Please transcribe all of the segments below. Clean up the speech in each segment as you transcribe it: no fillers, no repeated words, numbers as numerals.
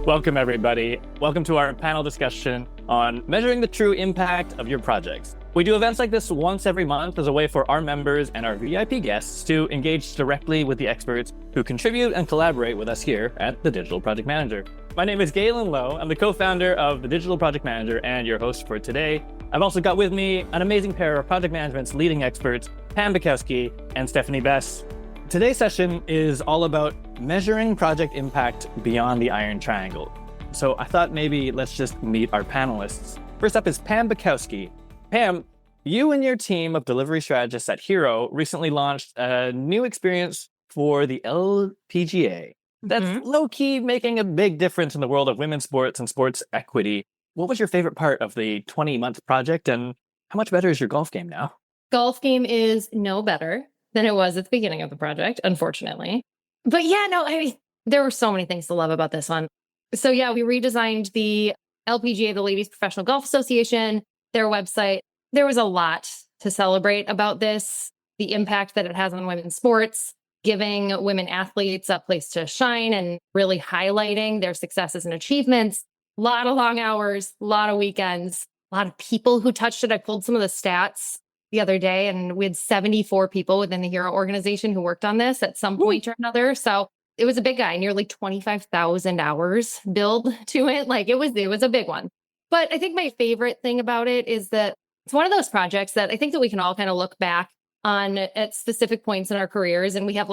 Welcome, everybody. Welcome to our panel discussion on measuring the true impact of your projects. We do events like this once every month as a way for our members and our VIP guests to engage directly with the experts who contribute and collaborate with us here at the Digital Project Manager. My name is Galen Low. I'm the co-founder of the Digital Project Manager and your host for today. I've also got with me an amazing pair of project management's leading experts, Pam Butkowski and Stephanie Best. Today's session is all about measuring project impact beyond the Iron Triangle. So I thought maybe let's just meet our panelists. First up is Pam Butkowski. Pam, you and your team of delivery strategists at Hero recently launched a new experience for the LPGA. That's low-key making a big difference in the world of women's sports and sports equity. What was your favorite part of the 20-month project, and how much better is your golf game now? Golf game is no better than it was at the beginning of the project, unfortunately. But there were so many things to love about this one. So we redesigned the LPGA, the Ladies Professional Golf Association, their website. There was a lot to celebrate about this, the impact that it has on women's sports, giving women athletes a place to shine and really highlighting their successes and achievements. A lot of long hours, a lot of weekends, a lot of people who touched it. I pulled some of the stats the other day, and we had 74 people within the Hero organization who worked on this at some point or another. So it was a big guy, nearly 25,000 hours build to it. It was a big one. But I think my favorite thing about it is that it's one of those projects that I think that we can all kind of look back on at specific points in our careers. And we have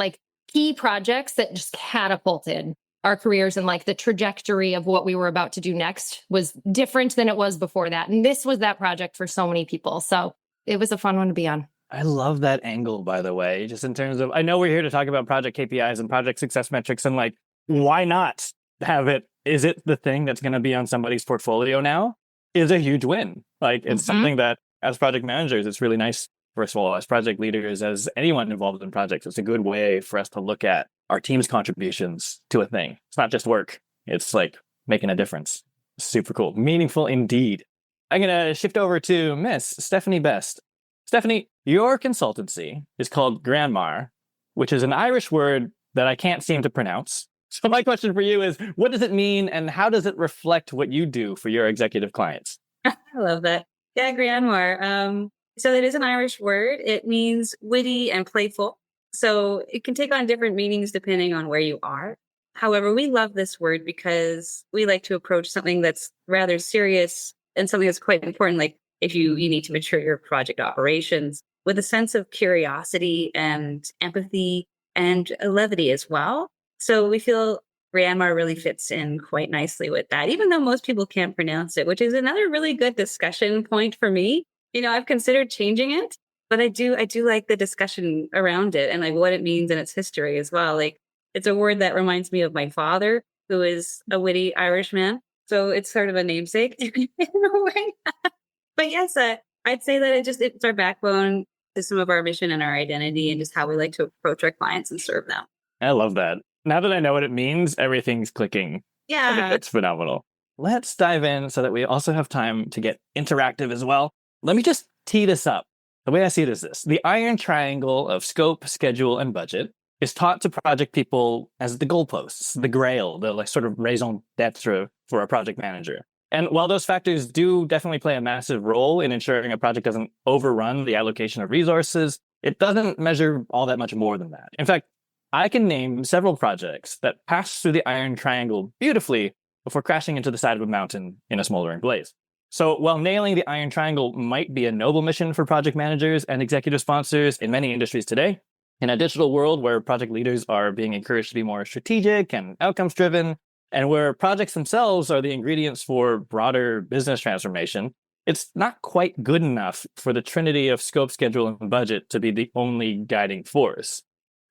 key projects that just catapulted our careers, and the trajectory of what we were about to do next was different than it was before that. And this was that project for so many people. So it was a fun one to be on. I love that angle, by the way, just in terms of, I know we're here to talk about project KPIs and project success metrics, and why not have it? Is it the thing that's going to be on somebody's portfolio now? Is a huge win. It's something that as project managers, it's really nice. First of all, as project leaders, as anyone involved in projects, it's a good way for us to look at our team's contributions to a thing. It's not just work. It's making a difference. Super cool. Meaningful indeed. I'm going to shift over to Miss Stephanie Best. Stephanie, your consultancy is called Greannmhar, which is an Irish word that I can't seem to pronounce. So my question for you is, what does it mean, and how does it reflect what you do for your executive clients? I love that. Yeah, Greannmhar. So it is an Irish word. It means witty and playful. So it can take on different meanings depending on where you are. However, we love this word because we like to approach something that's rather serious and something that's quite important, like if you need to mature your project operations with a sense of curiosity and empathy and levity as well. So we feel Greannmhar really fits in quite nicely with that, even though most people can't pronounce it, which is another really good discussion point for me. I've considered changing it, but I do like the discussion around it and what it means in its history as well. It's a word that reminds me of my father, who is a witty Irishman. So it's sort of a namesake in a way. But yes, I'd say that it's our backbone to some of our mission and our identity and just how we like to approach our clients and serve them. I love that. Now that I know what it means, everything's clicking. Yeah. I think that's phenomenal. Let's dive in so that we also have time to get interactive as well. Let me just tee this up. The way I see it is this. The Iron Triangle of scope, schedule, and budget is taught to project people as the goalposts, the grail, the sort of raison d'etre for a project manager. And while those factors do definitely play a massive role in ensuring a project doesn't overrun the allocation of resources, it doesn't measure all that much more than that. In fact, I can name several projects that pass through the Iron Triangle beautifully before crashing into the side of a mountain in a smoldering blaze. So while nailing the Iron Triangle might be a noble mission for project managers and executive sponsors in many industries today, in a digital world where project leaders are being encouraged to be more strategic and outcomes-driven, and where projects themselves are the ingredients for broader business transformation, it's not quite good enough for the trinity of scope, schedule, and budget to be the only guiding force.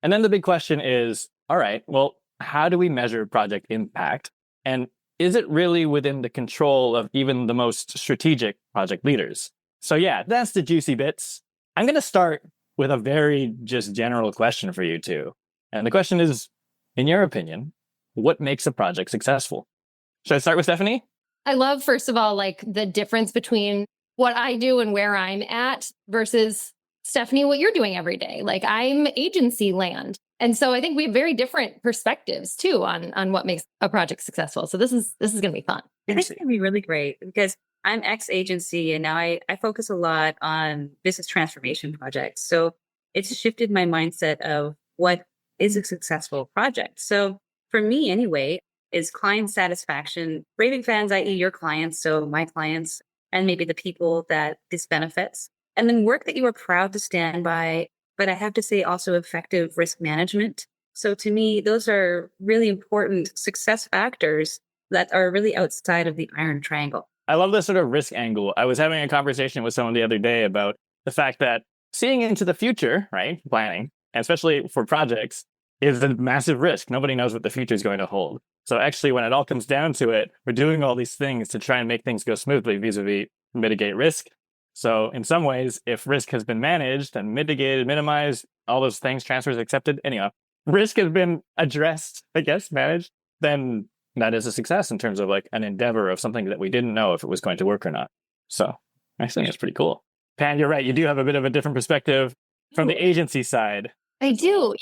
And then the big question is, all right, well, how do we measure project impact? And is it really within the control of even the most strategic project leaders? So that's the juicy bits. I'm going to start with a very just general question for you two. And the question is, in your opinion, what makes a project successful? Should I start with Stephanie? I love, first of all, the difference between what I do and where I'm at versus Stephanie, what you're doing every day. I'm agency land. And so I think we have very different perspectives too on what makes a project successful. So this is going to be fun. I think it's going to be really great because I'm ex-agency and now I focus a lot on business transformation projects. So it's shifted my mindset of what is a successful project. So for me anyway, is client satisfaction, raving fans, i.e. your clients, so my clients, and maybe the people that this benefits. And then work that you are proud to stand by, but I have to say also effective risk management. So to me, those are really important success factors that are really outside of the iron triangle. I love this sort of risk angle. I was having a conversation with someone the other day about the fact that seeing into the future, right, planning, and especially for projects, is a massive risk. Nobody knows what the future is going to hold. So actually, when it all comes down to it, we're doing all these things to try and make things go smoothly vis-a-vis mitigate risk. So in some ways, if risk has been managed and mitigated, minimized, all those things, transfers accepted, anyhow, risk has been addressed, I guess, managed, then that is a success in terms of like an endeavor of something that we didn't know if it was going to work or not. So I think it's pretty cool. Pam, you're right. You do have a bit of a different perspective from the agency side. I do.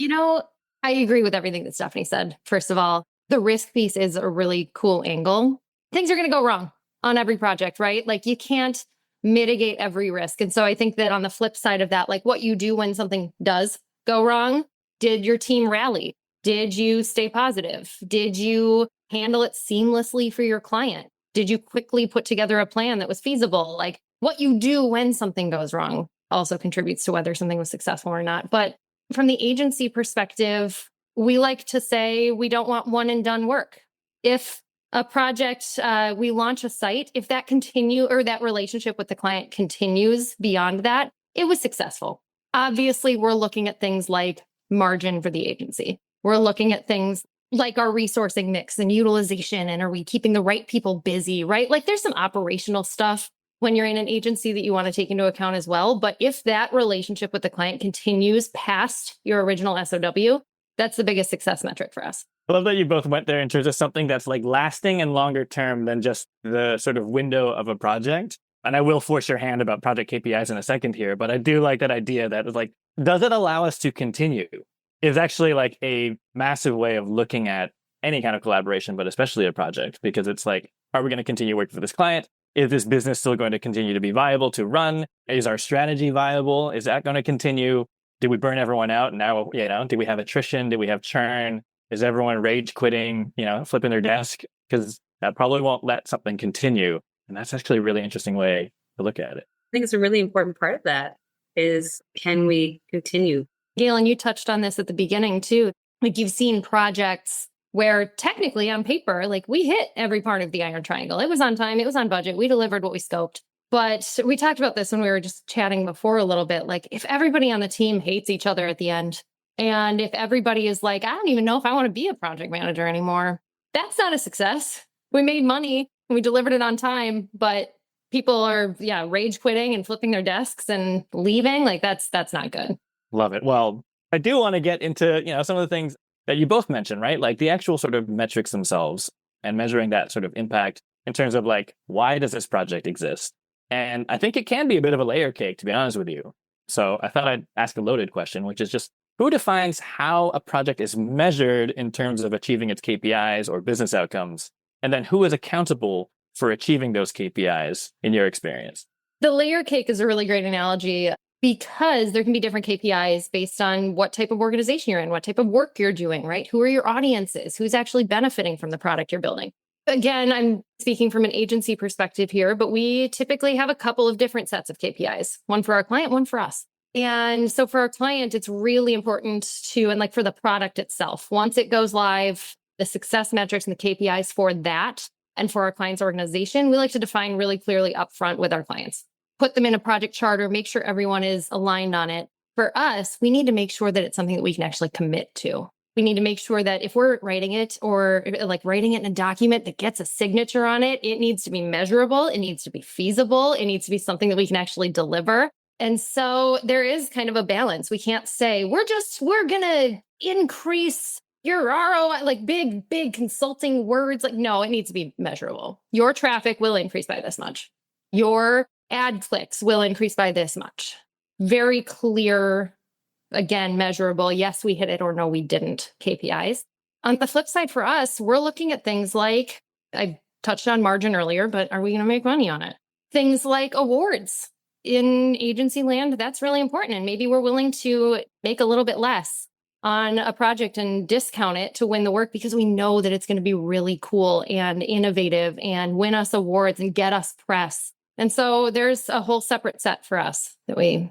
I agree with everything that Stephanie said. First of all, the risk piece is a really cool angle. Things are going to go wrong on every project, right? Like you can't mitigate every risk. And so I think that on the flip side of that, like what you do when something does go wrong, did your team rally? Did you stay positive? Did you handle it seamlessly for your client? Did you quickly put together a plan that was feasible? Like what you do when something goes wrong also contributes to whether something was successful or not. But from the agency perspective, we like to say we don't want one and done work. If a project, we launch a site, if that that relationship with the client continues beyond that, it was successful. Obviously, we're looking at things like margin for the agency. We're looking at things like our resourcing mix and utilization, and are we keeping the right people busy, right? Like there's some operational stuff when you're in an agency that you want to take into account as well. But if that relationship with the client continues past your original SOW, that's the biggest success metric for us. I love that you both went there in terms of something that's like lasting and longer term than just the sort of window of a project. And I will force your hand about project KPIs in a second here, but I do like that idea that it's like, does it allow us to continue? Is actually like a massive way of looking at any kind of collaboration, but especially a project, because it's like, are we going to continue working for this client? Is this business still going to continue to be viable to run? Is our strategy viable? Is that going to continue? Did we burn everyone out? Now, did we have attrition? Did we have churn? Is everyone rage quitting, flipping their desk? Because that probably won't let something continue. And that's actually a really interesting way to look at it. I think it's a really important part of that is, can we continue? Galen, you touched on this at the beginning too. Like you've seen projects where technically on paper, like we hit every part of the iron triangle. It was on time, it was on budget, we delivered what we scoped. But we talked about this when we were just chatting before a little bit. Like if everybody on the team hates each other at the end, and if everybody is like, I don't even know if I want to be a project manager anymore, that's not a success. We made money and we delivered it on time, but people are, rage quitting and flipping their desks and leaving. Like that's not good. Love it. Well, I do want to get into, some of the things that you both mentioned, right? Like the actual sort of metrics themselves and measuring that sort of impact in terms of like, why does this project exist? And I think it can be a bit of a layer cake, to be honest with you. So I thought I'd ask a loaded question, which is just who defines how a project is measured in terms of achieving its KPIs or business outcomes? And then who is accountable for achieving those KPIs in your experience? The layer cake is a really great analogy because there can be different KPIs based on what type of organization you're in, what type of work you're doing, right? Who are your audiences? Who's actually benefiting from the product you're building? Again, I'm speaking from an agency perspective here, but we typically have a couple of different sets of KPIs, one for our client, one for us. And so for our client, it's really important and like for the product itself, once it goes live, the success metrics and the KPIs for that, and for our client's organization, we like to define really clearly upfront with our clients, put them in a project charter, make sure everyone is aligned on it. For us, we need to make sure that it's something that we can actually commit to. We need to make sure that if we're writing it or like writing it in a document that gets a signature on it, it needs to be measurable. It needs to be feasible. It needs to be something that we can actually deliver. And so there is kind of a balance. We can't say, we're going to increase your ROI, like big consulting words. Like, no, it needs to be measurable. Your traffic will increase by this much. Your ad clicks will increase by this much. Very clear again, measurable, yes, we hit it or no, we didn't KPIs. On the flip side for us, we're looking at things like, I touched on margin earlier, but are we going to make money on it? Things like awards. In agency land, that's really important. And maybe we're willing to make a little bit less on a project and discount it to win the work because we know that it's going to be really cool and innovative and win us awards and get us press. And so there's a whole separate set for us that we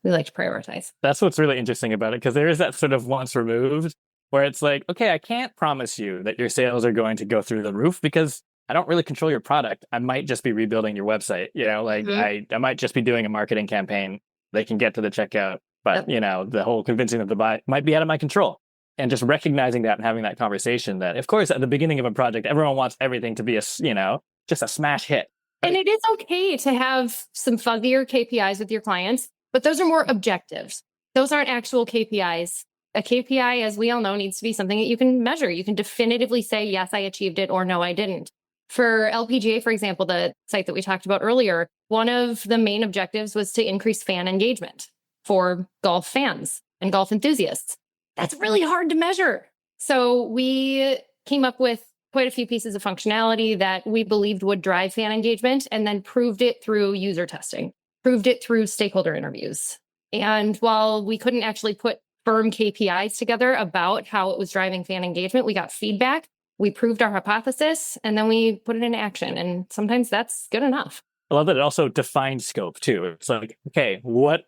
like to prioritize. That's what's really interesting about it, because there is that sort of once removed where it's like, okay, I can't promise you that your sales are going to go through the roof because I don't really control your product. I might just be rebuilding your website. I might just be doing a marketing campaign. They can get to the checkout, but the whole convincing them to buy might be out of my control. And just recognizing that and having that conversation that, of course, at the beginning of a project, everyone wants everything to be just a smash hit. And it is okay to have some fuzzier KPIs with your clients, but those are more objectives. Those aren't actual KPIs. A KPI, as we all know, needs to be something that you can measure. You can definitively say, yes, I achieved it, or no, I didn't. For LPGA, for example, the site that we talked about earlier, one of the main objectives was to increase fan engagement for golf fans and golf enthusiasts. That's really hard to measure. So we came up with quite a few pieces of functionality that we believed would drive fan engagement, and then proved it through user testing, proved it through stakeholder interviews. And while we couldn't actually put firm KPIs together about how it was driving fan engagement, we got feedback, we proved our hypothesis, and then we put it into action. And sometimes that's good enough. I love that it also defines scope too. It's like, okay, what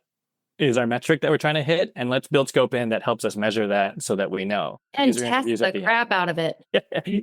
is our metric that we're trying to hit? And let's build scope in that helps us measure that so that we know. And test the crap out of it.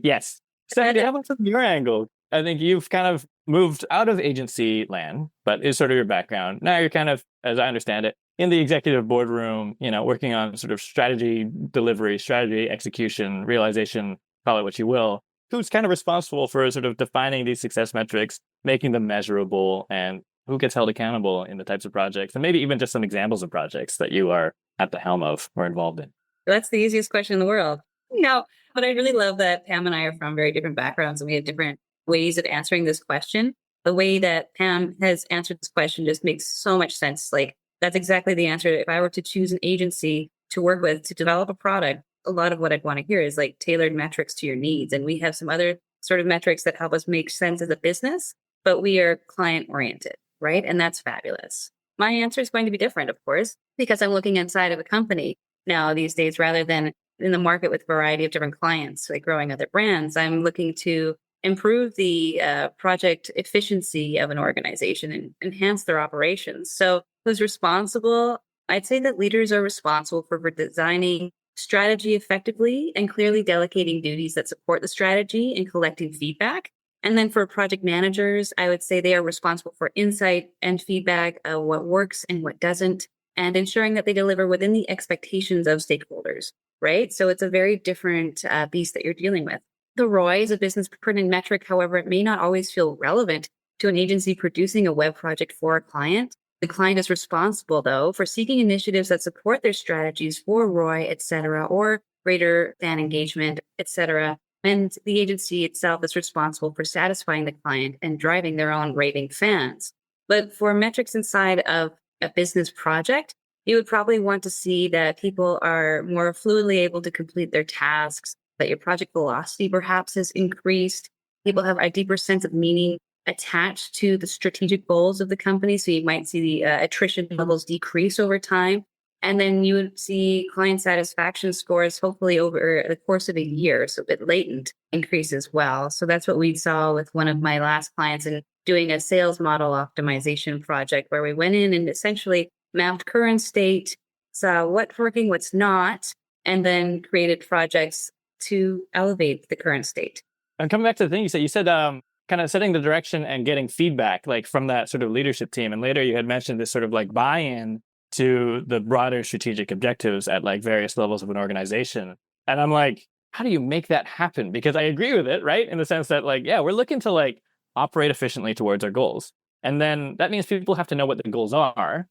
Yes. Sandy, how about from your angle? I think you've kind of moved out of agency land, but is sort of your background. Now you're kind of, as I understand it, in the executive boardroom, working on sort of strategy delivery, strategy execution, realization, call it what you will. Who's kind of responsible for sort of defining these success metrics, making them measurable, and who gets held accountable in the types of projects? And maybe even just some examples of projects that you are at the helm of or involved in. That's the easiest question in the world. No, but I really love that Pam and I are from very different backgrounds and we have different ways of answering this question. The way that Pam has answered this question just makes so much sense. Like, that's exactly the answer. If I were to choose an agency to work with to develop a product, a lot of what I'd want to hear is like tailored metrics to your needs. And we have some other sort of metrics that help us make sense as a business, but we are client oriented, right? And that's fabulous. My answer is going to be different, of course, because I'm looking inside of a company now these days rather than in the market with a variety of different clients, like growing other brands. I'm looking to improve the project efficiency of an organization and enhance their operations. So who's responsible? I'd say that leaders are responsible for designing strategy effectively and clearly delegating duties that support the strategy and collecting feedback. And then for project managers, I would say they are responsible for insight and feedback of what works and what doesn't, and ensuring that they deliver within the expectations of stakeholders, right? So it's a very different beast that you're dealing with. The ROI is a business printed metric. However, it may not always feel relevant to an agency producing a web project for a client. The client is responsible, though, for seeking initiatives that support their strategies for ROI, et cetera, or greater fan engagement, et cetera. And the agency itself is responsible for satisfying the client and driving their own raving fans. But for metrics inside of a business project, you would probably want to see that people are more fluidly able to complete their tasks, that your project velocity perhaps has increased. People have a deeper sense of meaning attached to the strategic goals of the company. So you might see the attrition levels decrease over time. And then you would see client satisfaction scores, hopefully over the course of a year, so a bit latent, increase as well. So that's what we saw with one of my last clients in doing a sales model optimization project, where we went in and essentially mapped current state, saw what's working, what's not, and then created projects to elevate the current state. And coming back to the thing you said kind of setting the direction and getting feedback like from that sort of leadership team. And later you had mentioned this sort of like buy-in to the broader strategic objectives at like various levels of an organization. And I'm like, how do you make that happen? Because I agree with it, right? In the sense that like, yeah, we're looking to like operate efficiently towards our goals. And then that means people have to know what the goals are.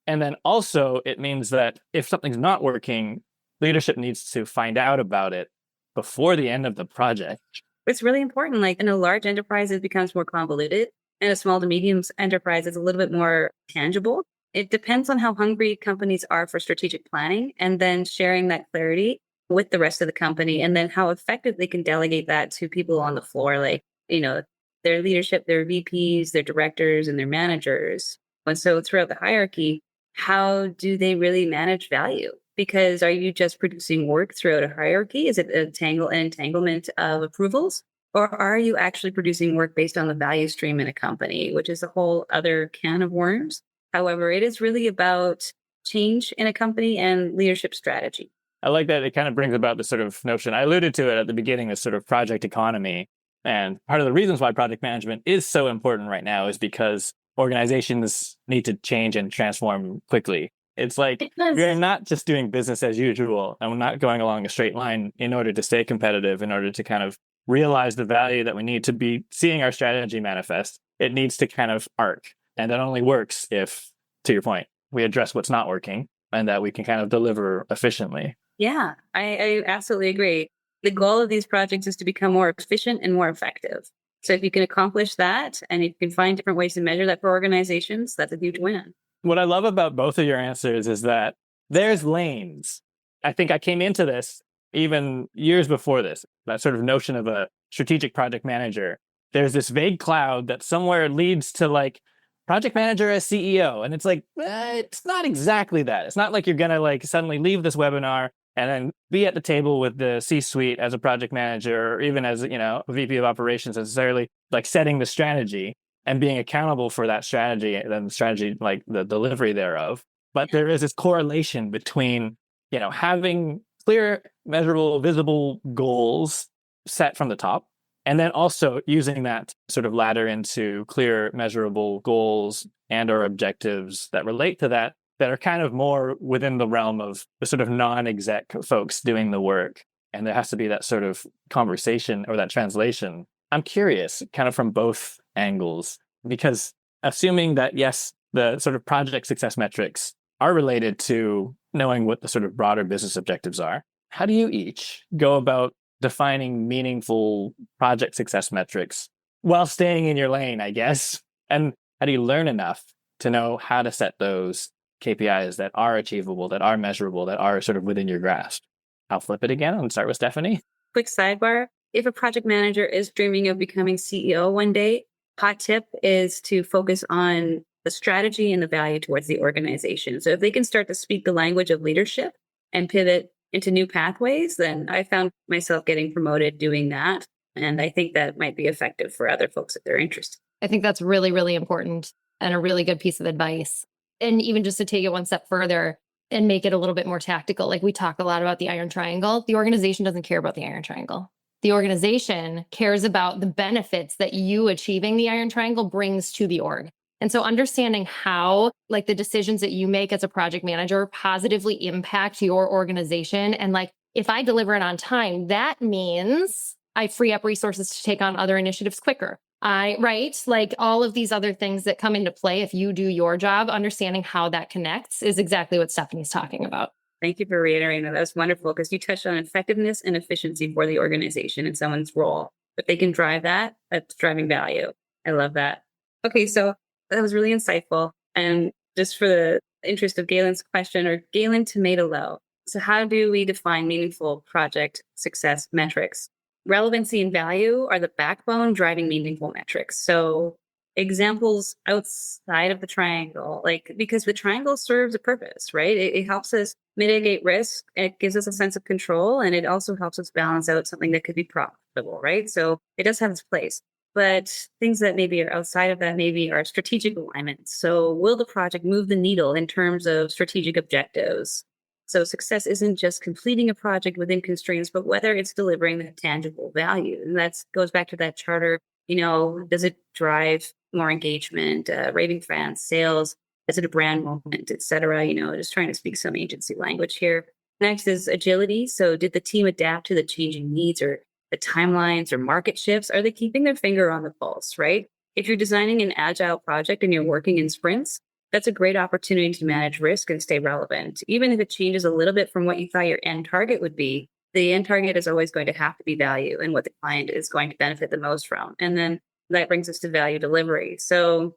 And then also it means that if something's not working, leadership needs to find out about it before the end of the project. It's really important. Like in a large enterprise, it becomes more convoluted. In a small to medium enterprise, it's a little bit more tangible. It depends on how hungry companies are for strategic planning and then sharing that clarity with the rest of the company and then how effective they can delegate that to people on the floor, like, their leadership, their VPs, their directors, and their managers. And so throughout the hierarchy, how do they really manage value? Because are you just producing work throughout a hierarchy? Is it an entanglement of approvals? Or are you actually producing work based on the value stream in a company, which is a whole other can of worms? However, it is really about change in a company and leadership strategy. I like that it kind of brings about this sort of notion. I alluded to it at the beginning, this sort of project economy. And part of the reasons why project management is so important right now is because organizations need to change and transform quickly. It's like you're not just doing business as usual and we're not going along a straight line in order to stay competitive, in order to kind of realize the value that we need to be seeing our strategy manifest. It needs to kind of arc. And that only works if, to your point, we address what's not working and that we can kind of deliver efficiently. Yeah, I absolutely agree. The goal of these projects is to become more efficient and more effective. So if you can accomplish that and you can find different ways to measure that for organizations, that's a huge win. What I love about both of your answers is that there's lanes. I think I came into this even years before this, that sort of notion of a strategic project manager. There's this vague cloud that somewhere leads to like project manager as CEO. And it's like, it's not exactly that. It's not like you're going to like suddenly leave this webinar and then be at the table with the C-suite as a project manager, or even as, a VP of operations, necessarily like setting the strategy and being accountable for that strategy and then strategy, like the delivery thereof. But there is this correlation between, having clear, measurable, visible goals set from the top, and then also using that sort of ladder into clear, measurable goals and or objectives that relate to that are kind of more within the realm of the sort of non-exec folks doing the work. And there has to be that sort of conversation or that translation. I'm curious, kind of from both angles, because assuming that, yes, the sort of project success metrics are related to knowing what the sort of broader business objectives are, how do you each go about defining meaningful project success metrics while staying in your lane, I guess? And how do you learn enough to know how to set those KPIs that are achievable, that are measurable, that are sort of within your grasp? I'll flip it again and start with Stephanie. Quick sidebar. If a project manager is dreaming of becoming CEO one day, hot tip is to focus on the strategy and the value towards the organization. So if they can start to speak the language of leadership and pivot into new pathways, then I found myself getting promoted doing that. And I think that might be effective for other folks if they're interested. I think that's really, really important and a really good piece of advice. And even just to take it one step further and make it a little bit more tactical, like we talk a lot about the iron triangle. The organization doesn't care about the iron triangle. The organization cares about the benefits that you achieving the iron triangle brings to the org. And so understanding how like the decisions that you make as a project manager positively impact your organization. And like, if I deliver it on time, that means I free up resources to take on other initiatives quicker. Like all of these other things that come into play. If you do your job, understanding how that connects is exactly what Stephanie's talking about. Thank you for reiterating that. That's wonderful because you touched on effectiveness and efficiency for the organization and someone's role. If they can drive that, that's driving value. I love that. Okay, so that was really insightful. And just for the interest of Galen's question, or Galen Tomato Low. So how do we define meaningful project success metrics? Relevancy and value are the backbone driving meaningful metrics. So examples outside of the triangle, because the triangle serves a purpose, right? It helps us mitigate risk. It gives us a sense of control, and it also helps us balance out something that could be profitable, right? So it does have its place. But things that maybe are outside of that maybe are strategic alignment. So will the project move the needle in terms of strategic objectives? So success isn't just completing a project within constraints, but whether it's delivering that tangible value. And that goes back to that charter. Does it drive more engagement, raving fans, sales? Is it a brand moment, et cetera? Just trying to speak some agency language here. Next is agility. So did the team adapt to the changing needs or the timelines or market shifts? Are they keeping their finger on the pulse, right? If you're designing an agile project and you're working in sprints, that's a great opportunity to manage risk and stay relevant. Even if it changes a little bit from what you thought your end target would be, the end target is always going to have to be value and what the client is going to benefit the most from. And then that brings us to value delivery. So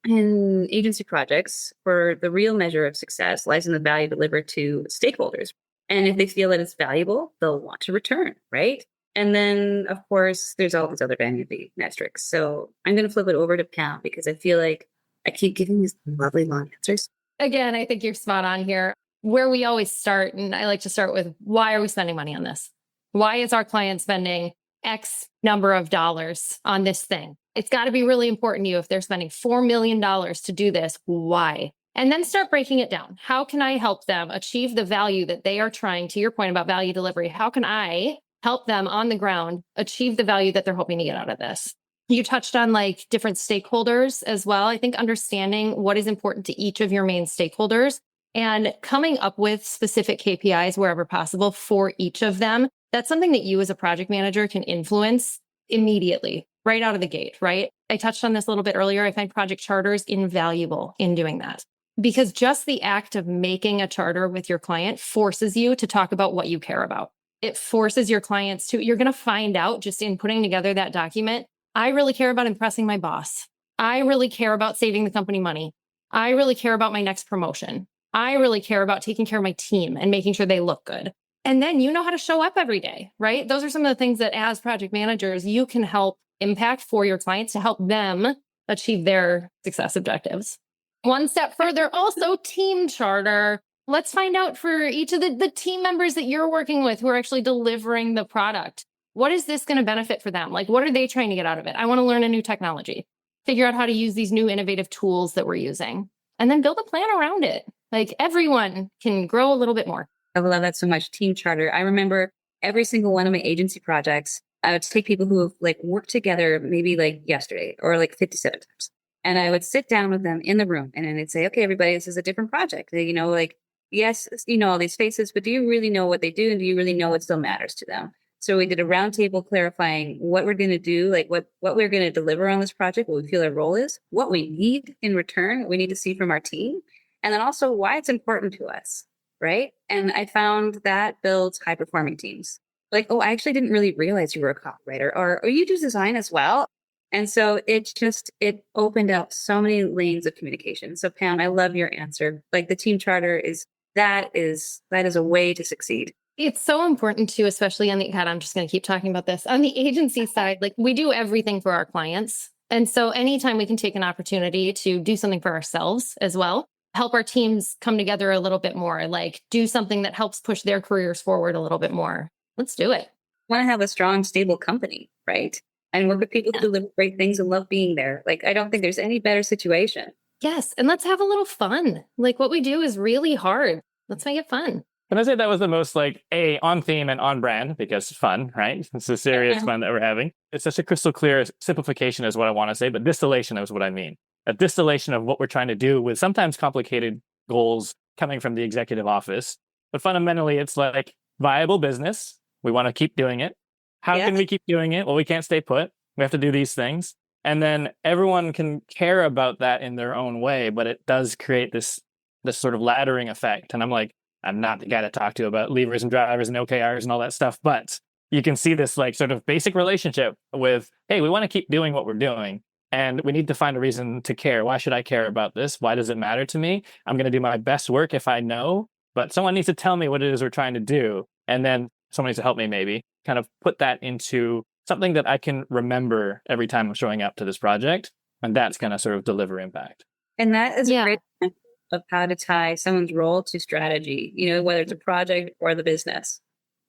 in agency projects, for the real measure of success lies in the value delivered to stakeholders. And if they feel that it's valuable, they'll want to return, right? And then, of course, there's all these other vanity metrics. So I'm going to flip it over to Pam because I feel like I keep giving these lovely long answers. Again, I think you're spot on here. Where we always start, and I like to start with, why are we spending money on this? Why is our client spending X number of dollars on this thing? It's got to be really important to you. If they're spending $4 million to do this, why? And then start breaking it down. How can I help them achieve the value that they are trying, to your point about value delivery? How can I help them on the ground achieve the value that they're hoping to get out of this? You touched on like different stakeholders as well. I think understanding what is important to each of your main stakeholders and coming up with specific KPIs wherever possible for each of them. That's something that you as a project manager can influence immediately, right out of the gate, right? I touched on this a little bit earlier. I find project charters invaluable in doing that because just the act of making a charter with your client forces you to talk about what you care about. It forces your clients to, you're going to find out just in putting together that document, I really care about impressing my boss. I really care about saving the company money. I really care about my next promotion. I really care about taking care of my team and making sure they look good. And then you know how to show up every day, right? Those are some of the things that as project managers, you can help impact for your clients to help them achieve their success objectives. One step further, also team charter. Let's find out for each of the team members that you're working with who are actually delivering the product. What is this going to benefit for them? Like, what are they trying to get out of it? I want to learn a new technology, figure out how to use these new innovative tools that we're using, and then build a plan around it. Like everyone can grow a little bit more. I love that so much. Team charter. I remember every single one of my agency projects, I would take people who have like worked together maybe like yesterday or like 57 times. And I would sit down with them in the room and then I'd say, okay, everybody, this is a different project. You know, like, yes, you know all these faces, but do you really know what they do? And do you really know what still matters to them? So we did a roundtable clarifying what we're going to do, like what we're going to deliver on this project, what we feel our role is, what we need in return, what we need to see from our team, and then also why it's important to us, right? And I found that builds high-performing teams. Like, oh, I actually didn't really realize you were a copywriter, or you do design as well. And so it opened up so many lanes of communication. So Pam, I love your answer. Like the team charter that is a way to succeed. It's so important too, especially on God, I'm just going to keep talking about this. On the agency side, like we do everything for our clients. And so anytime we can take an opportunity to do something for ourselves as well, help our teams come together a little bit more, like do something that helps push their careers forward a little bit more. Let's do it. Want to have a strong, stable company, right? And work with people who deliver great things and love being there. Like, I don't think there's any better situation. Yes. And let's have a little fun. Like what we do is really hard. Let's make it fun. Can I say that was the most like on theme and on brand because fun, right? It's a serious fun that we're having. It's such a crystal clear simplification is what I want to say, but distillation is what I mean. A distillation of what we're trying to do with sometimes complicated goals coming from the executive office. But fundamentally, it's like viable business. We want to keep doing it. How can we keep doing it? Well, we can't stay put. We have to do these things. And then everyone can care about that in their own way, but it does create this sort of laddering effect. And I'm not the guy to talk to about levers and drivers and OKRs and all that stuff, but you can see this like sort of basic relationship with, hey, we want to keep doing what we're doing and we need to find a reason to care. Why should I care about this? Why does it matter to me? I'm going to do my best work if I know, but someone needs to tell me what it is we're trying to do. And then someone needs to help me maybe kind of put that into something that I can remember every time I'm showing up to this project. And that's going to sort of deliver impact. And that is a great example of how to tie someone's role to strategy, you know, whether it's a project or the business.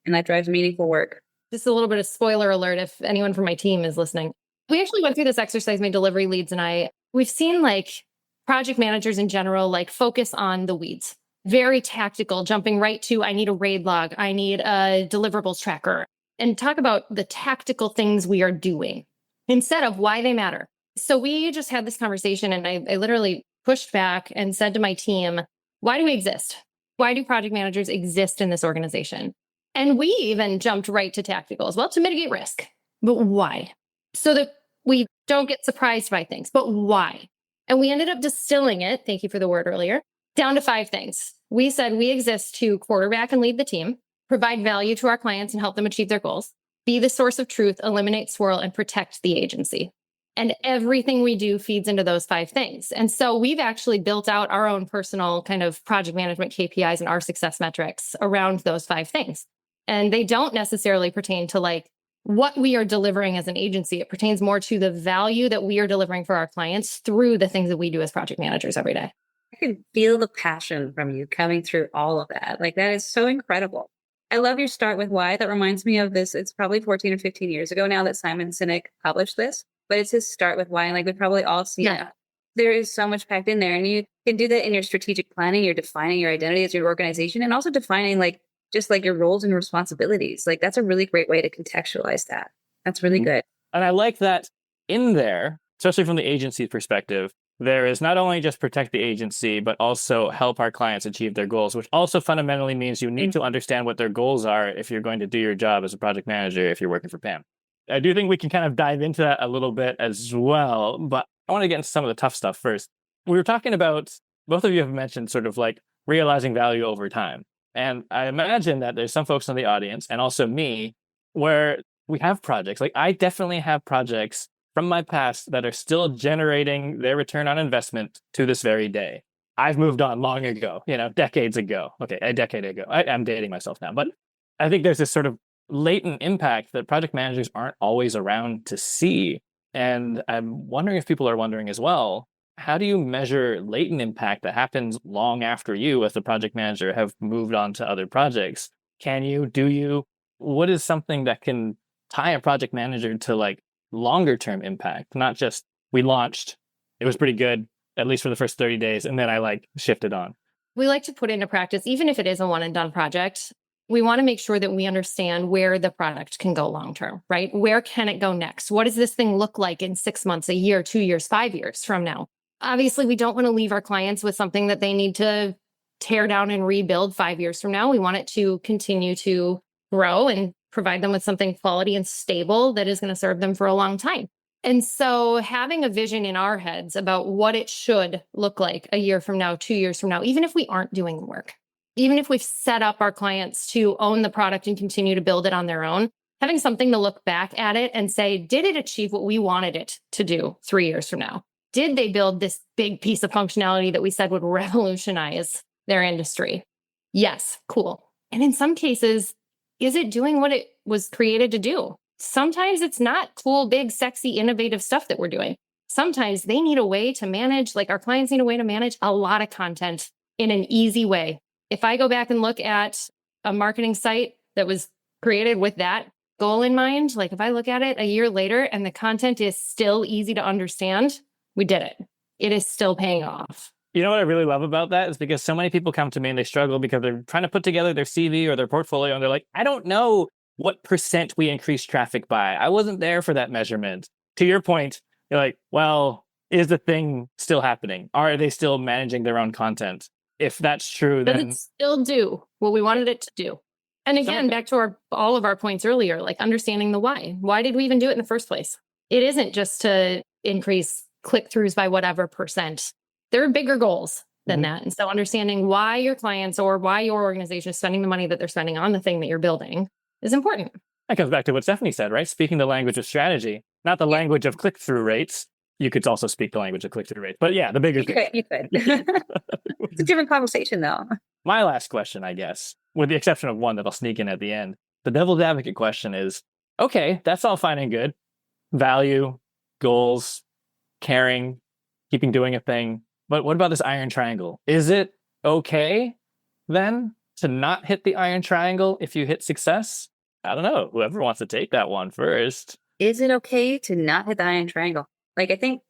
And that drives meaningful work. Just a little bit of spoiler alert if anyone from my team is listening. We actually went through this exercise, my delivery leads and we've seen like project managers in general, like focus on the weeds, very tactical, jumping right to, I need a RAID log, I need a deliverables tracker, and talk about the tactical things we are doing instead of why they matter. So we just had this conversation and I literally pushed back and said to my team, why do we exist? Why do project managers exist in this organization? And we even jumped right to tactical as well to mitigate risk. But why? So that we don't get surprised by things, but why? And we ended up distilling it, thank you for the word earlier, down to 5 things. We said we exist to quarterback and lead the team, provide value to our clients and help them achieve their goals, be the source of truth, eliminate swirl, and protect the agency. And everything we do feeds into those 5 things. And so we've actually built out our own personal kind of project management KPIs and our success metrics around those 5 things. And they don't necessarily pertain to like what we are delivering as an agency. It pertains more to the value that we are delivering for our clients through the things that we do as project managers every day. I can feel the passion from you coming through all of that. Like, that is so incredible. I love your start with why. That reminds me of this. It's probably 14 or 15 years ago now that Simon Sinek published this, but it's his start with why. And like, we probably all see that. There is so much packed in there, and you can do that in your strategic planning. You're defining your identity as your organization, and also defining like just like your roles and responsibilities. Like, that's a really great way to contextualize that. That's really good. And I like that in there, especially from the agency perspective, there is not only just protect the agency, but also help our clients achieve their goals, which also fundamentally means you need to understand what their goals are if you're going to do your job as a project manager, if you're working for Pam. I do think we can kind of dive into that a little bit as well, but I want to get into some of the tough stuff first. We were talking about, both of you have mentioned sort of like realizing value over time. And I imagine that there's some folks in the audience, and also me, where we have projects. Like, I definitely have projects from my past that are still generating their return on investment to this very day. I've moved on long ago, decades ago. Okay, a decade ago. I'm dating myself now, but I think there's this sort of latent impact that project managers aren't always around to see. And I'm wondering if people are wondering as well, how do you measure latent impact that happens long after you as the project manager have moved on to other projects? Can you, do you, what is something that can tie a project manager to like longer term impact, not just we launched, it was pretty good, at least for the first 30 days, and then I like shifted on. We like to put into practice, even if it is a one and done project, we want to make sure that we understand where the product can go long term, right? Where can it go next? What does this thing look like in 6 months, a year, 2 years, 5 years from now? Obviously, we don't want to leave our clients with something that they need to tear down and rebuild 5 years from now. We want it to continue to grow and provide them with something quality and stable that is going to serve them for a long time. And so having a vision in our heads about what it should look like a year from now, 2 years from now, even if we aren't doing the work, even if we've set up our clients to own the product and continue to build it on their own, having something to look back at it and say, did it achieve what we wanted it to do 3 years from now? Did they build this big piece of functionality that we said would revolutionize their industry? Yes, cool. And in some cases, is it doing what it was created to do? Sometimes it's not cool, big, sexy, innovative stuff that we're doing. Sometimes they need a way to manage, like our clients need a way to manage a lot of content in an easy way. If I go back and look at a marketing site that was created with that goal in mind, like if I look at it a year later and the content is still easy to understand, we did it. It is still paying off. You know what I really love about that is because so many people come to me and they struggle because they're trying to put together their CV or their portfolio and they're like, I don't know what percent we increased traffic by. I wasn't there for that measurement. To your point, you're like, well, is the thing still happening? Are they still managing their own content? If that's true, Does then it still do what we wanted it to do? And again, back to all of our points earlier, like understanding the why. Why did we even do it in the first place? It isn't just to increase click-throughs by whatever percent. There are bigger goals than that. And so understanding why your clients or why your organization is spending the money that they're spending on the thing that you're building is important. that comes back to what Stephanie said, right? Speaking the language of strategy, not the language of click-through rates. You could also speak the language of click-through rates. But yeah, the bigger thing. You could. It's a different conversation, though. My last question, I guess, with the exception of one that I'll sneak in at the end, the devil's advocate question is, okay, that's all fine and good. Value, goals, caring, keeping doing a thing. But what about this iron triangle? Is it okay then to not hit the iron triangle if you hit success? I don't know. Whoever wants to take that one first. Is it okay to not hit the iron triangle? Like, I think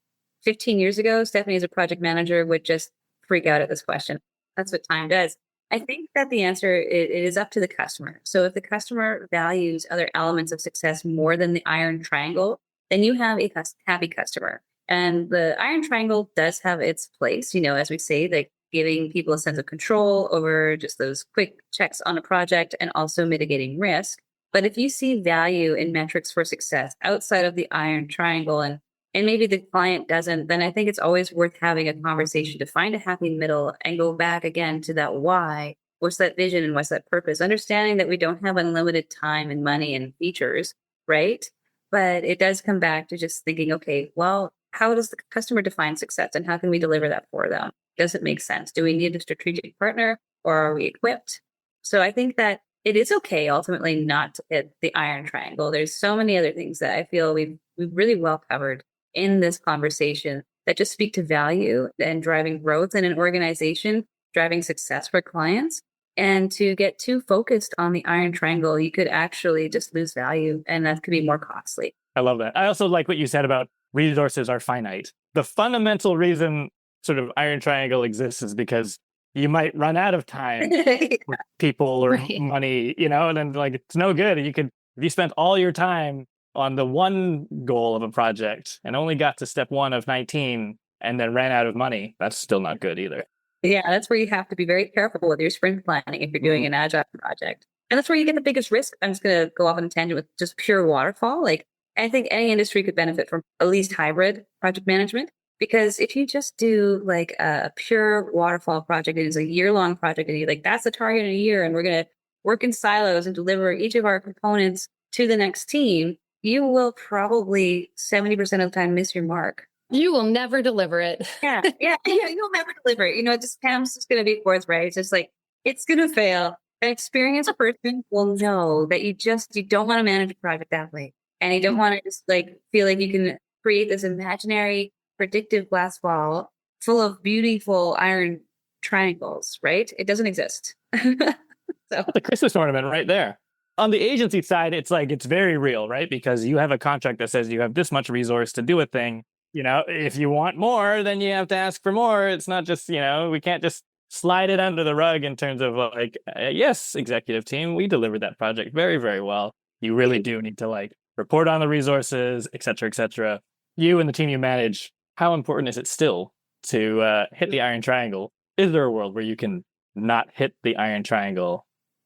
15 years ago, Stephanie as a project manager would just freak out at this question. That's what time does. I think that the answer it is up to the customer. So if the customer values other elements of success more than the iron triangle, then you have a happy customer. And the iron triangle does have its place, as we say, like giving people a sense of control over just those quick checks on a project and also mitigating risk. But if you see value in metrics for success outside of the iron triangle and maybe the client doesn't, then I think it's always worth having a conversation to find a happy middle and go back again to that why. What's that vision and what's that purpose? Understanding that we don't have unlimited time and money and features, right? But it does come back to just thinking, okay, well, how does the customer define success and how can we deliver that for them? Does it make sense? Do we need a strategic partner or are we equipped? So I think that it is okay ultimately not to hit the iron triangle. There's so many other things that I feel we've really well covered in this conversation that just speak to value and driving growth in an organization, driving success for clients. And to get too focused on the iron triangle, you could actually just lose value and that could be more costly. I love that. I also like what you said about resources are finite. The fundamental reason sort of iron triangle exists is because you might run out of time with people or Right. money, and then like it's no good. If you spent all your time on the one goal of a project and only got to step 1 of 19 and then ran out of money, that's still not good either. Yeah, that's where you have to be very careful with your sprint planning if you're doing an agile project. And that's where you get the biggest risk. I'm just going to go off on a tangent with just pure waterfall. Like, I think any industry could benefit from at least hybrid project management. Because if you just do like a pure waterfall project, it is a year-long project, and you're like, that's the target in a year, and we're going to work in silos and deliver each of our components to the next team, you will probably 70% of the time miss your mark. You will never deliver it. Yeah, you'll never deliver it. Just Pam's just going to be forthright. It's just like, it's going to fail. An experienced person will know that you don't want to manage a project that way. And you don't want to just like feel like you can create this imaginary predictive glass ball full of beautiful iron triangles, right? It doesn't exist. So The Christmas ornament right there. On the agency side, it's like it's very real, right? Because you have a contract that says you have this much resource to do a thing. If you want more, then you have to ask for more. It's not just, we can't just slide it under the rug in terms of like, yes, executive team, we delivered that project very, very well. You really do need to like report on the resources, et cetera, et cetera. You and the team you manage, how important is it still to hit the iron triangle? Is there a world where you can not hit the iron triangle,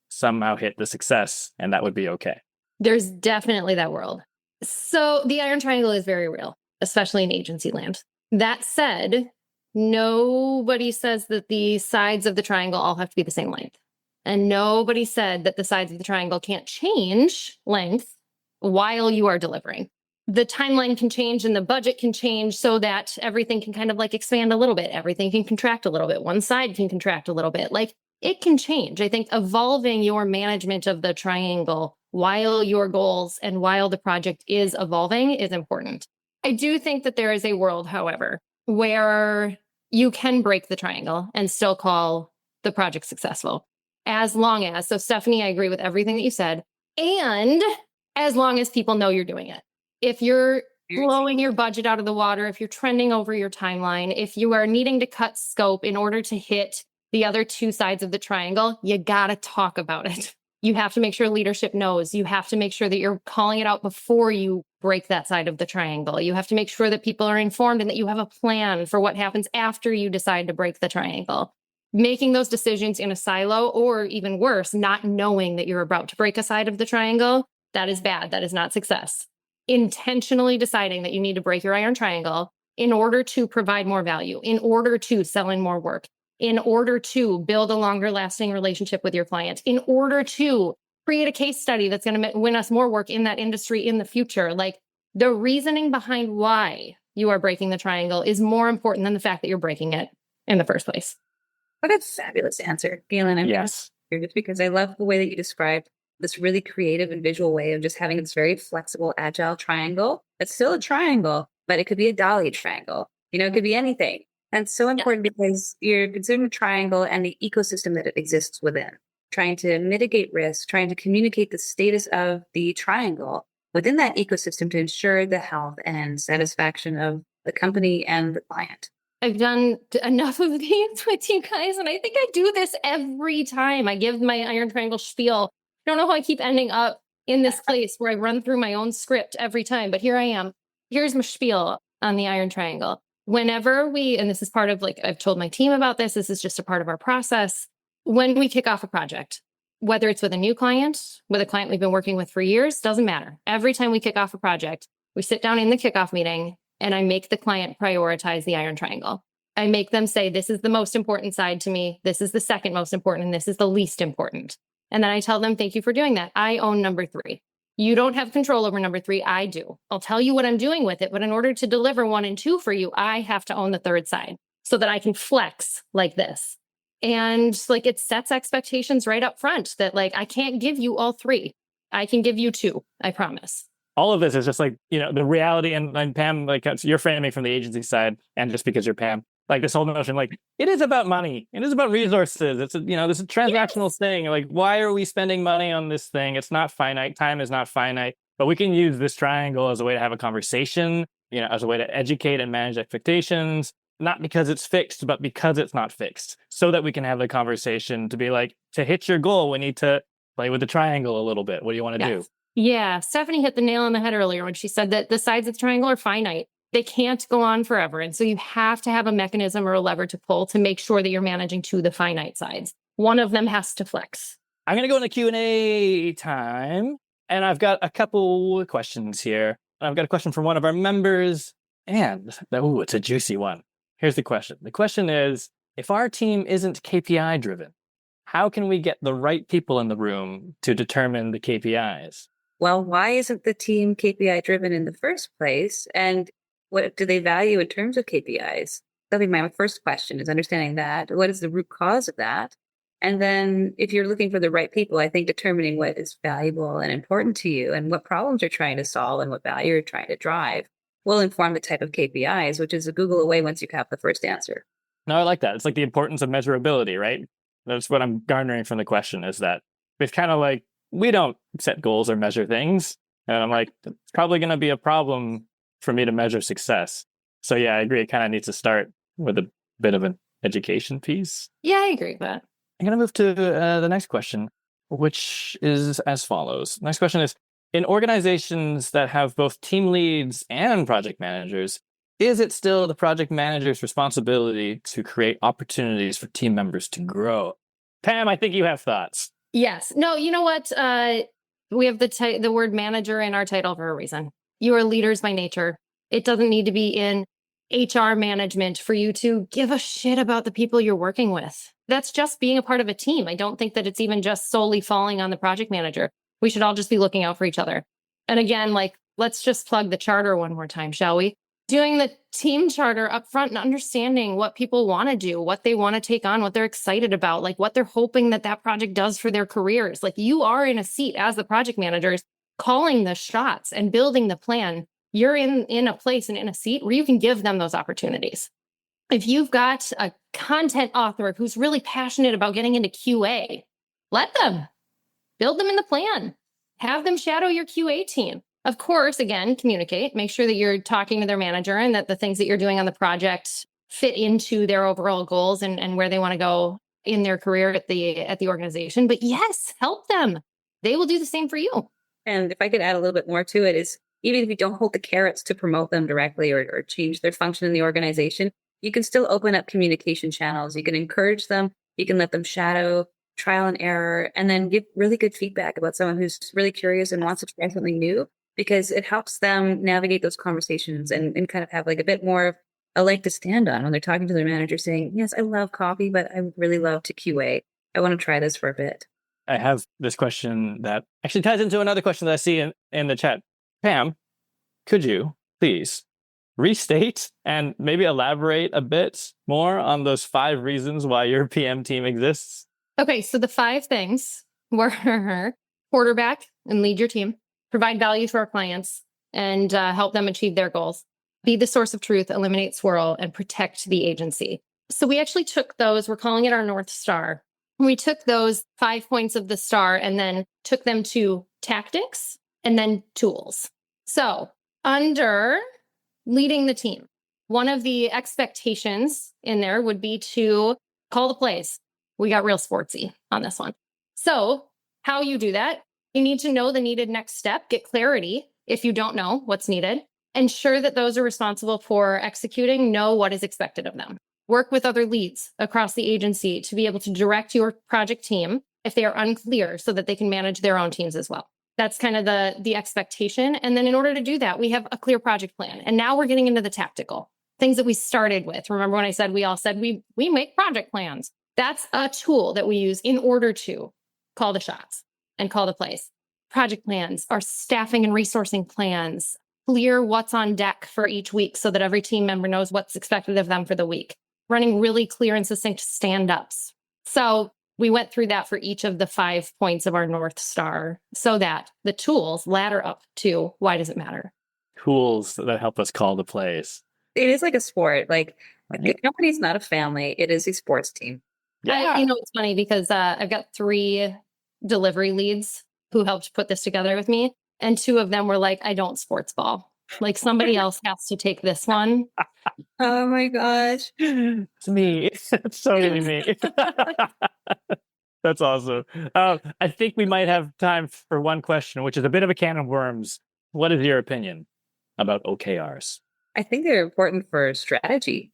somehow hit the success, and that would be okay? There's definitely that world. So the iron triangle is very real, especially in agency land. That said, nobody says that the sides of the triangle all have to be the same length. And nobody said that the sides of the triangle can't change length while you are delivering. The timeline can change and the budget can change so that everything can kind of like expand a little bit. Everything can contract a little bit. One side can contract a little bit. Like it can change. I think evolving your management of the triangle while your goals and while the project is evolving is important. I do think that there is a world, however, where you can break the triangle and still call the project successful. As long as, so Stephanie, I agree with everything that you said. And as long as people know you're doing it. If you're blowing your budget out of the water, if you're trending over your timeline, if you are needing to cut scope in order to hit the other two sides of the triangle, you got to talk about it. You have to make sure leadership knows. You have to make sure that you're calling it out before you break that side of the triangle. You have to make sure that people are informed and that you have a plan for what happens after you decide to break the triangle. Making those decisions in a silo, or even worse, not knowing that you're about to break a side of the triangle, that is bad. That is not success. Intentionally deciding that you need to break your iron triangle in order to provide more value, in order to sell in more work, in order to build a longer lasting relationship with your client, in order to create a case study that's going to win us more work in that industry in the future. Like the reasoning behind why you are breaking the triangle is more important than the fact that you're breaking it in the first place. What a fabulous answer, Galen. I'm Yes. just because I love the way that you described this really creative and visual way of just having this very flexible, agile triangle. It's still a triangle, but it could be a dolly triangle. It could be anything. And it's so important because you're considering the triangle and the ecosystem that it exists within, trying to mitigate risk, trying to communicate the status of the triangle within that ecosystem to ensure the health and satisfaction of the company and the client. I've done enough of these with you guys, and I think I do this every time. I give my iron triangle spiel. I don't know how I keep ending up in this place where I run through my own script every time, but here I am. Here's my spiel on the iron triangle. Whenever and this is part of I've told my team about this is just a part of our process. When we kick off a project, whether it's with a new client, with a client we've been working with for years, doesn't matter. Every time we kick off a project, we sit down in the kickoff meeting and I make the client prioritize the iron triangle. I make them say, this is the most important side to me. This is the second most important, and this is the least important. And then I tell them, thank you for doing that. I own number 3. You don't have control over number 3. I do. I'll tell you what I'm doing with it. But in order to deliver 1 and 2 for you, I have to own the third side so that I can flex like this. And like it sets expectations right up front that like I can't give you all 3. I can give you 2. I promise. All of this is just like, the reality. And Pam, like you're framing from the agency side, and just because you're Pam, like this whole notion, like it is about money. It is about resources. It's this is a transactional thing. Like, why are we spending money on this thing? It's not finite. Time is not finite. But we can use this triangle as a way to have a conversation, as a way to educate and manage expectations, not because it's fixed, but because it's not fixed, so that we can have the conversation to be like, to hit your goal, we need to play with the triangle a little bit. What do you want to do? Yeah, Stephanie hit the nail on the head earlier when she said that the sides of the triangle are finite. They can't go on forever. And so you have to have a mechanism or a lever to pull to make sure that you're managing to the finite sides. One of them has to flex. I'm going to go into Q&A time. And I've got a couple questions here. I've got a question from one of our members. And, it's a juicy one. Here's the question. The question is, if our team isn't KPI driven, how can we get the right people in the room to determine the KPIs? Well, why isn't the team KPI driven in the first place? And what do they value in terms of KPIs? That'll be my first question, is understanding that. What is the root cause of that? And then if you're looking for the right people, I think determining what is valuable and important to you and what problems you're trying to solve and what value you're trying to drive will inform the type of KPIs, which is a Google away once you have the first answer. No, I like that. It's like the importance of measurability, right? That's what I'm garnering from the question, is that we've kind of like, we don't set goals or measure things. And I'm like, it's probably going to be a problem for me to measure success. So yeah, I agree. It kind of needs to start with a bit of an education piece. Yeah, I agree with that. I'm going to move to the next question, which is as follows. Next question is, in organizations that have both team leads and project managers, is it still the project manager's responsibility to create opportunities for team members to grow? Pam, I think you have thoughts. Yes. No, you know what? We have the word manager in our title for a reason. You are leaders by nature. It doesn't need to be in HR management for you to give a shit about the people you're working with. That's just being a part of a team. I don't think that it's even just solely falling on the project manager. We should all just be looking out for each other. And again, like, let's just plug the charter one more time, shall we? Doing the team charter up front and understanding what people want to do, what they want to take on, what they're excited about, like what they're hoping that project does for their careers. Like, you are in a seat as the project managers calling the shots and building the plan. You're in a place and in a seat where you can give them those opportunities. If you've got a content author who's really passionate about getting into QA, let them build them in the plan. Have them shadow your QA team. Of course, again, communicate. Make sure that you're talking to their manager and that the things that you're doing on the project fit into their overall goals and where they want to go in their career at the organization. But yes, help them. They will do the same for you. And if I could add a little bit more to it, is even if you don't hold the carrots to promote them directly or change their function in the organization, you can still open up communication channels. You can encourage them. You can let them shadow, trial and error, and then give really good feedback about someone who's really curious and wants to try something new, because it helps them navigate those conversations and kind of have like a bit more of a leg to stand on when they're talking to their manager saying, yes, I love coffee, but I really love to QA. I want to try this for a bit. I have this question that actually ties into another question that I see in the chat. Pam, could you please restate and maybe elaborate a bit more on those 5 reasons why your PM team exists? Okay, so the 5 things were quarterback and lead your team, provide value to our clients, and help them achieve their goals, be the source of truth, eliminate swirl, and protect the agency. So we actually took those, we're calling it our North Star. We took those 5 points of the star and then took them to tactics and then tools. So under leading the team, one of the expectations in there would be to call the plays. We got real sportsy on this one. So how you do that, you need to know the needed next step, get clarity if you don't know what's needed, ensure that those are responsible for executing know what is expected of them. Work with other leads across the agency to be able to direct your project team if they are unclear so that they can manage their own teams as well. That's kind of the expectation. And then in order to do that, we have a clear project plan. And now we're getting into the tactical things that we started with. Remember when I said we make project plans? That's a tool that we use in order to call the shots and call the plays. project plans, our staffing and resourcing plans, clear what's on deck for each week so that every team member knows what's expected of them for the week, running really clear and succinct stand-ups. So we went through that for each of the 5 points of our North Star so that the tools ladder up to why does it matter? Tools that help us call the plays. It is like a sport. Like Right. the company's not a family. It is a sports team. Yeah. It's funny because I've got 3 delivery leads who helped put this together with me. And 2 of them were like, I don't sports ball. Like somebody else has to take this one. Oh my gosh. It's me. It's totally me. That's awesome. I think we might have time for one question, which is a bit of a can of worms. What is your opinion about OKRs? I think they're important for strategy.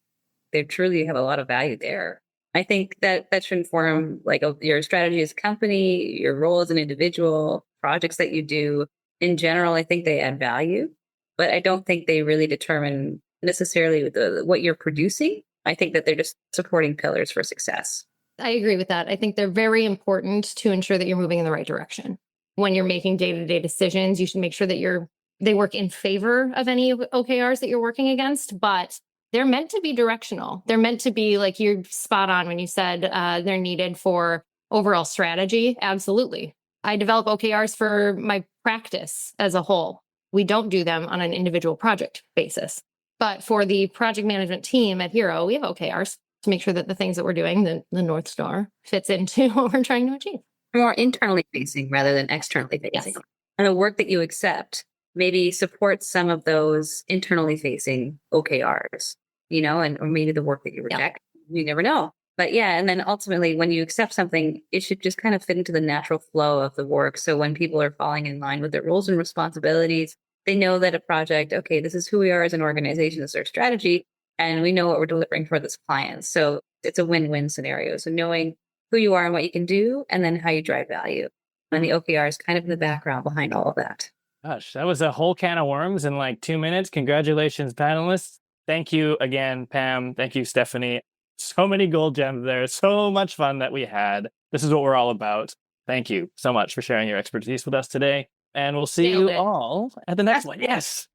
They truly have a lot of value there. I think that should inform like your strategy as a company, your role as an individual, projects that you do. In general, I think they add value, but I don't think they really determine necessarily what you're producing. I think that they're just supporting pillars for success. I agree with that. I think they're very important to ensure that you're moving in the right direction. When you're making day-to-day decisions, you should make sure that they work in favor of any OKRs that you're working against, but they're meant to be directional. They're meant to be like you're spot on when you said they're needed for overall strategy. Absolutely. I develop OKRs for my practice as a whole. We don't do them on an individual project basis. But for the project management team at Hero, we have OKRs to make sure that the things that we're doing, the North Star, fits into what we're trying to achieve. More internally facing rather than externally facing. Yes. And the work that you accept maybe supports some of those internally facing OKRs, or maybe the work that you reject. You never know. But yeah, and then ultimately when you accept something, it should just kind of fit into the natural flow of the work. So when people are falling in line with their roles and responsibilities, they know that a project, okay, this is who we are as an organization, this is our strategy, and we know what we're delivering for this client. So it's a win-win scenario. So knowing who you are and what you can do, and then how you drive value. And the OKR is kind of in the background behind all of that. Gosh, that was a whole can of worms in like 2 minutes. Congratulations, panelists. Thank you again, Pam. Thank you, Stephanie. So many gold gems there. So much fun that we had. This is what we're all about. Thank you so much for sharing your expertise with us today. And we'll see you all at the next one. Yes.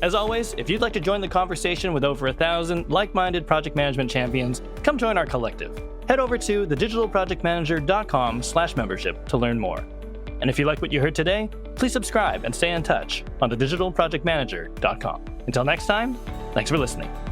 As always, if you'd like to join the conversation with over 1,000 like-minded project management champions, come join our collective. Head over to thedigitalprojectmanager.com/membership to learn more. And if you like what you heard today, please subscribe and stay in touch on thedigitalprojectmanager.com. Until next time, thanks for listening.